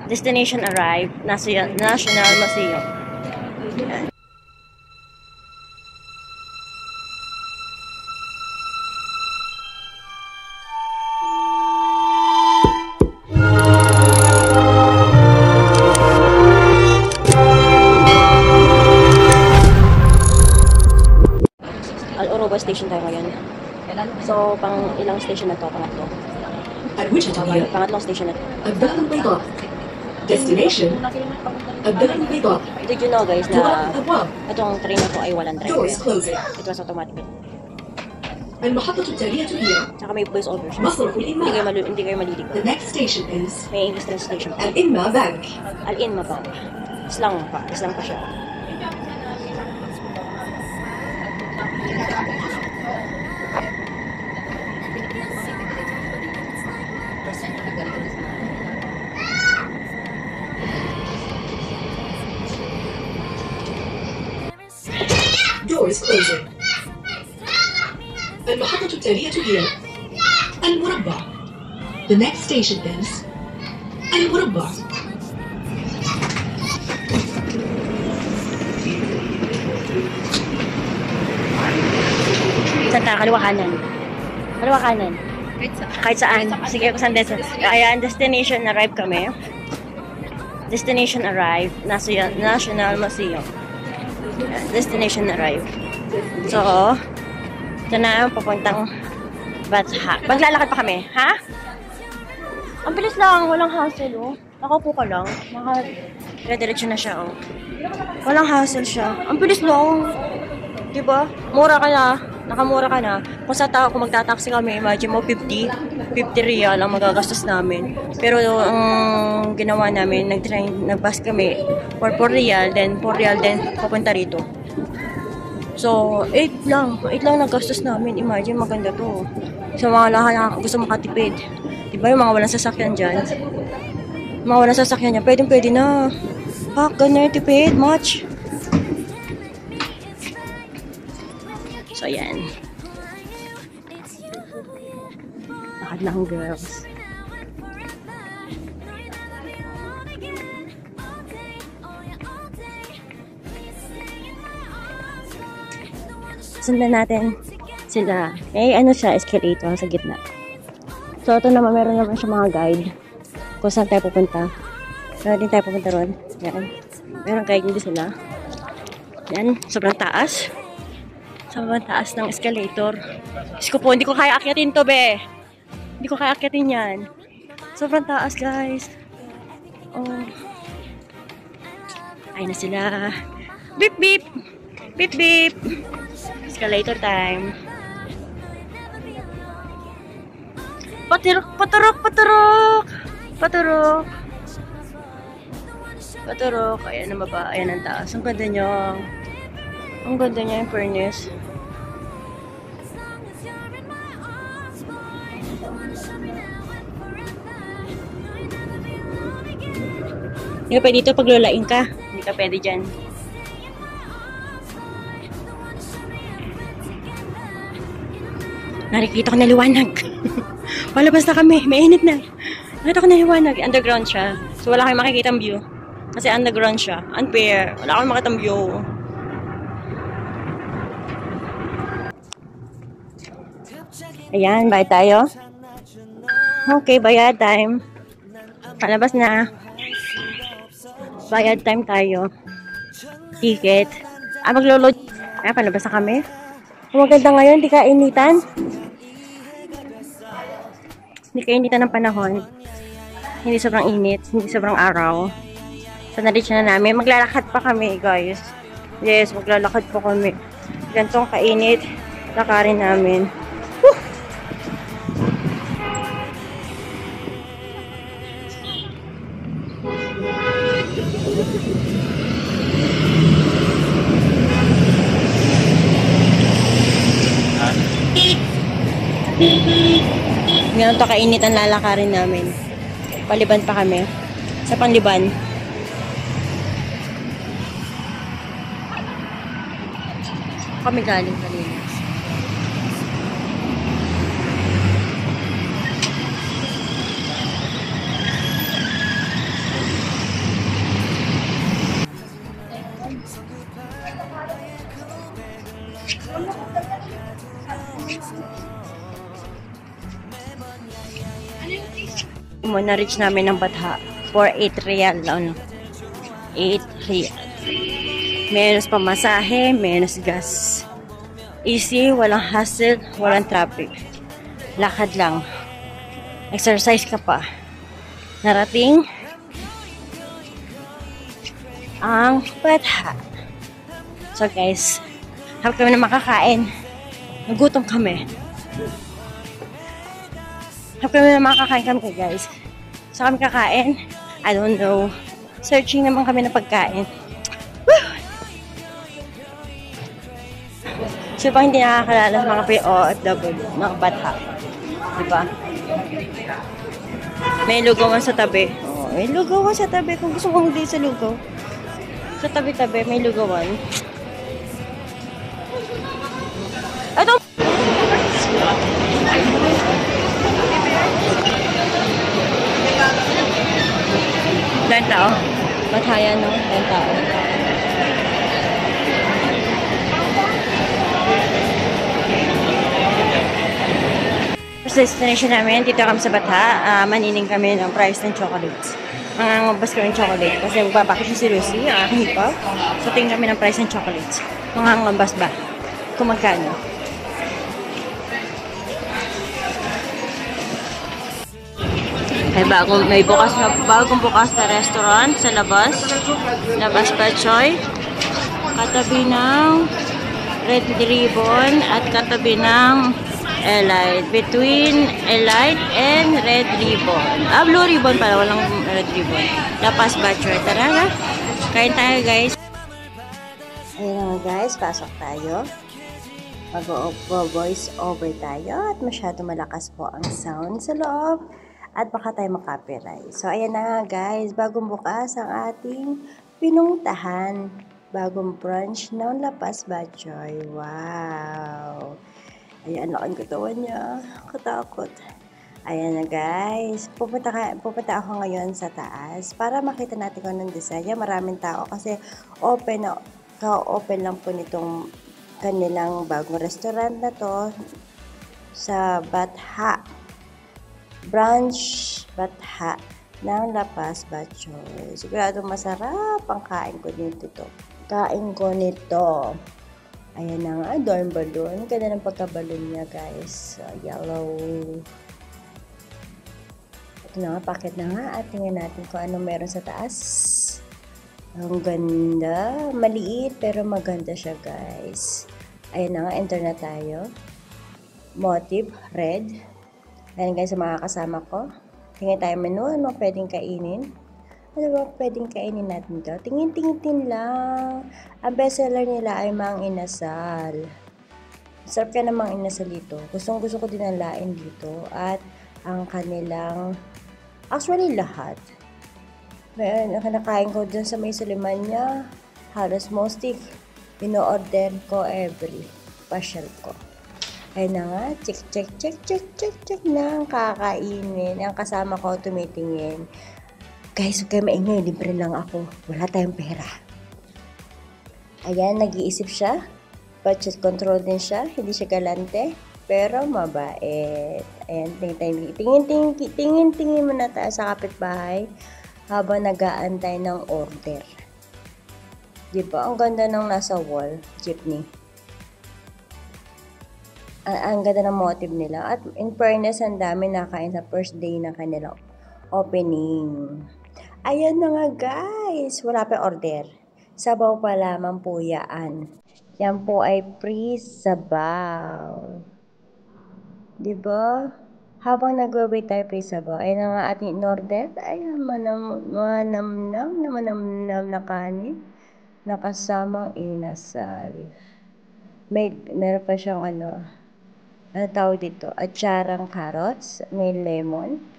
Destination arrived, National Museum. Yan. Al-Oroba Station tayo ngayon. So, pang ilang station na to? Pangatlo. At Wichita here. Pangatlong station na to. الدار البيضاء. Destination الدار البيضاء. Did you know guys na طرق الأبواب. itong train na to ay walang driver? Doors closing. It was automatic. المحطة التالية هي Tsaka may voice over siya. مصرف Hindi الإنماء. kayo maliligo. The next station is May English translation pa. الإنماء Bank. Al-in pa. Islang pa siya. Doors closing. المحطة التالية هي المربع. The next station is المربع. Saan tayo? Kaliwa kanan. Kaliwa kanan. Kahit saan. Sige, kung saan din. Ayan, destination arrive kami. Destination arrive, National Museum. Destination arrive. So, ito na, papuntang Batha. Maglalakad pa kami, ha? Ang bilis lang, walang hassle, oh. Nakaupo ka lang. Diretso na siya, oh. Walang hassle siya. Ang bilis lang. Diba? Mura ka na. Nakamura ka na. Kung magtataksi kami, imagine mo 50 real ang magagastos namin. Pero ang ginawa namin, nag-bus kami for 4 real, then 4 real din papunta rito. So, 8 lang naggastos namin. Imagine, maganda to. Sa mga lahat na gusto makatipid. Diba yung mga walang sasakyan dyan? Mga walang sasakyan dyan, pwede na. Pak, ganun, tipid, much. So, ayan. Lakad lang, girls. Sundan natin sila. Ano siya, escalator sa gitna. So, ito naman, meron naman siya mga guide kung saan tayo pupunta. Meron din tayo pupunta ron. Yan. Meron guide din sila. Yan, sobrang taas. Sobrang taas ng escalator. Diyos ko po, hindi ko kaya akyatin to, be. Hindi ko kaya akyatin yan. Sobrang taas, guys. Oh. Ayun na sila. Beep, beep. Beep, beep. Escalator time. Paturok. Ayan na baba. Ayan ang taas. Ang ganda niya. Ang ganda niya yung furnace. Hindi ka pwede dito pag lulain ka. Hindi ka pwede dyan. Nakikita ko na liwanag. Palabas na kami. Mainit na. Nakita ko na liwanag. Underground siya. So wala kayong makikitang view. Kasi underground siya. Unfair. Wala kayong makitang view. Ayan, bayad tayo. Okay, bayad time. Palabas na. Bayad time tayo. Ticket. Maglo-load. Palabas na kami. Maganda ngayon, di kainitan. Hindi kainitan ng panahon. Hindi sobrang init, hindi sobrang araw. So, na-reach na namin. Maglalakad pa kami, guys. Yes, maglalakad pa kami. Gantong kainit. Lakarin namin. Woo! Ngayon to kainit ang lalakarin namin. Paliban pa kami. Sa pangliban. Kami galing kanina. mo, na-reach namin ng Batha for 8 real. Ano? 8 real. Menos pamasahe, menos gas. Easy, walang hassle, walang traffic. Lakad lang. Exercise ka pa. Narating ang Batha. So guys, harap kami na makakain. Nagutom kami. Harap kami na makakain kami guys. So kami kakain? I don't know. Searching naman kami ng pagkain. So, bang hindi nakakalala sa mga POFW, mga Batha. Diba? May lugawan sa tabi. Oh, may lugawan sa tabi. Kung gusto mong hindi sa lugaw. Sa tabi-tabi, may lugawan. Ito! Dahil tao. Bathayan, no? Dahil tao. Destination namin, dito kami sa Batha, manining kami ng price ng chocolates. Mangangabas kami ng chocolate kasi magbabakit si Lucy, ang aking hipag. So, tingin kami ng price ng chocolates. Mangangabas ba? Kung magkano. May bagong bukas na restaurant sa labas. Labas Batchoy. Katabi ng Red Ribbon at katabi ng Elite. Between Elite and Red Ribbon. Blue Ribbon pala. Walang Red Ribbon. Lapas Batchoy. Tara na. Kain tayo guys. Ayun guys. Pasok tayo. Mag-voice over tayo. At masyado malakas po ang sound sa loob. At baka tayo makapiright. So ayan na guys. Bagong bukas ang ating pinuntahan. Bagong brunch ng Lapas Batchoy. Wow! Ayan, laking katawan niya. Katakot. Ayan na guys. Pupunta ako ngayon sa taas para makita natin kung anong design. Maraming tao kasi open lang po nitong kanilang bagong restaurant na to sa Batha. Brunch Batha ng Lapas Batchoy. Sigurado masarap ang kain ko nito. Ayan na nga, dorm balloon. Ganda ng pagka-balloon niya, guys. So, yellow. Ito na nga, packet na nga. At tingnan natin kung ano meron sa taas. Ang ganda. Maliit, pero maganda siya, guys. Ayan na nga, enter na tayo. Motive, red. Ayan, guys, sa mga kasama ko. Tingnan tayo menu. Ano pwedeng kainin? Ano ba pwedeng kainin natin to? Tingin-tingin lang. Ang bestseller nila ay Mang Inasal. Sarap ka ng Mang Inasal dito. Gustong-gusto ko din ang lain dito. At ang kanilang, actually lahat. Mayroon, ang kinakain ko dun sa may suliman niya. Halos mostly, ino-order ko every pasyal ko. Ayun na nga, check na ang kakainin. Ang kasama ko tumitingin. Guys, huwag kayo maingay, libre lang ako. Wala tayong pera. Ayan, nag-iisip siya. Budget control din siya. Hindi siya galante, pero mabait. Ayan, tingin muna tayo sa kapitbahay habang nag-aantay ng order. Diba? Ang ganda ng nasa wall, jeepney. Ang ganda ng motive nila. At in fairness, ang dami nakain sa first day ng kanilang opening. Ayan na nga guys, wala pa order. Sabaw pa lamang po yan. Yan po ay free sabaw. Diba? Habang nag-wait tayo free sabaw, ayan na nga ating in-order. Ayan, manamnam na kanin. Nakasamang inasal. Meron pa siyang ano tawag dito? Atsarang carrots, may lemon.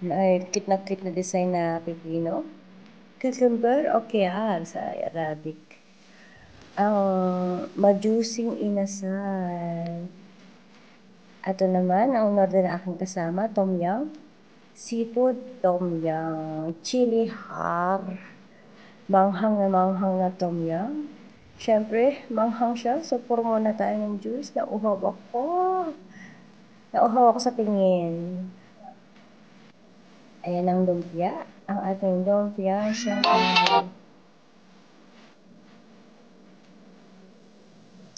Ay, cute na design na pipino. Cucumber o kiyar sa Arabic. Ang majusing inasal. Ito naman, ang order na aking kasama, tom yum. Seafood, tom yum. Chili har. Manghang na tom yum. Siyempre, manghang siya. So, puro muna tayo ng juice. Nauhaw ako sa tingin. Ayan ang lumpia. Ang ating lumpia.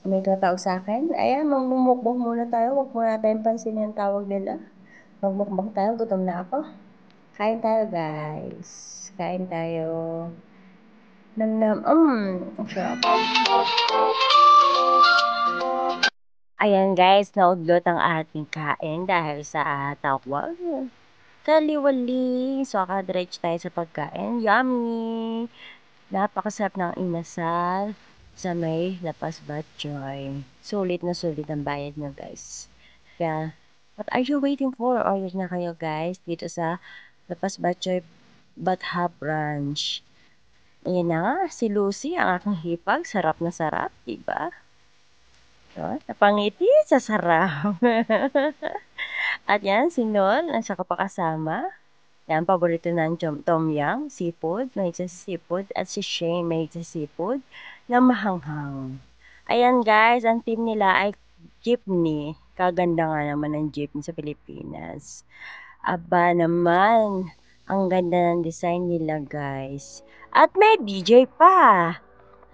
May tatawag sa akin. Ayan, magmumukbang muna tayo. Huwag muna tayong pansinin yung tawag nila. Magmukbang tayo. Gutom na ako. Kain tayo, guys. Kain tayo. Ang sarap. Ayan, guys. Naudlot ang ating kain dahil sa tawag. Kaliwali. So, akadiretso tayo sa pagkain. Yummy! Napakasarap ng inasal sa may Lapas Batchoy. Sulit na sulit ang bayad nyo, guys. Kaya, what are you waiting for? Order na kayo, guys, dito sa Lapas Batchoy Batha Branch. Ayan na nga, si Lucy, ang aking hipag. Sarap na sarap, diba? So, napangiti sa sarap. At yan, si Nol, ang siya kapakasama. Yan, paborito ng Tom Yum, seafood, may sa seafood, at si Shane, may sa seafood, na mahanghang. Ayan guys, ang team nila ay jeepney. Kaganda nga naman ng jeepney sa Pilipinas. Aba naman, ang ganda ng design nila guys. At may DJ pa.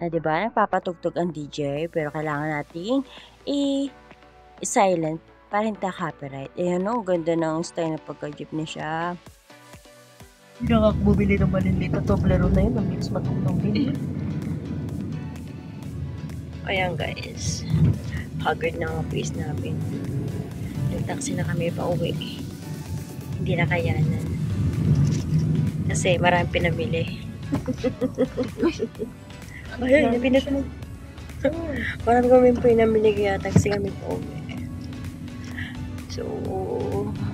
Diba, nagpapatugtog ang DJ, pero kailangan nating i-silent para hindi copyright. Ayan o, ganda ng style na pagka-jeepney siya. Hindi nga ako bumili ng maliliit na Toblerone na yun. Ang bilis matulong din. Ayan guys. Haggard na ang face namin. Nag-taxi na kami pa uwi. Hindi na kayanan. Kasi maraming pinamili. Ayun, pinamili. Marami kami pinamili kaya taxi kami pa uwi. So,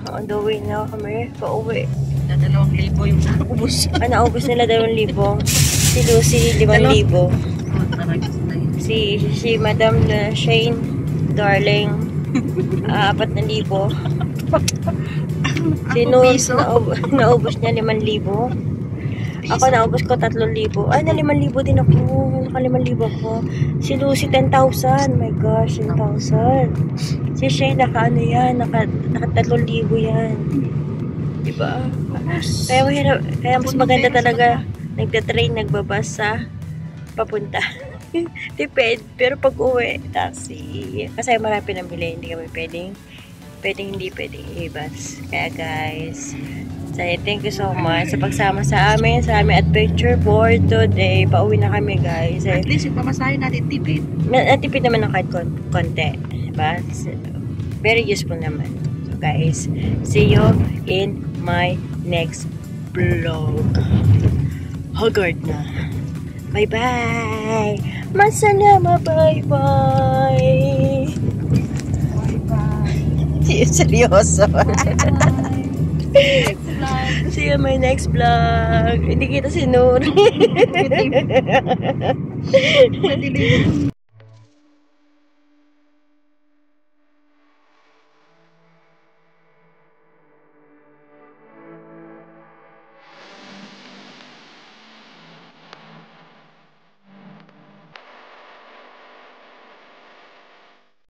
on the way na kami pa uwi. Na 2,000 yung naubos. Naubos nila 2,000. Si Lucy, 5,000. Si Madam Shane, darling, 4,000. Si Nul, naubos niya 5,000. Ako naubos ko 3,000. Ay, na 5,000 din ako. Naka 5,000 ako. Si Lucy, 10,000. My gosh, 10,000. Si Shane, naka 3,000 yan. Diba? Kaya mas maganda talaga nagta-train, nagbabas sa papunta. Tipid. Pero pag uwi, taxi. Kasi marami pinamili, hindi kami pwedeng hindi pwedeng i-bus. Kaya guys, thank you so much sa pagsama sa aming adventure for today. Pauwi na kami guys. At least yung pamasahe natin tipid. Tipid naman ng kahit konti. Diba? So, very useful naman. So guys, see you in my next vlog. Haggard na. Bye-bye! Masalama! Bye-bye! Bye-bye! Seryoso. See you in my next vlog. Hindi kita si Nur.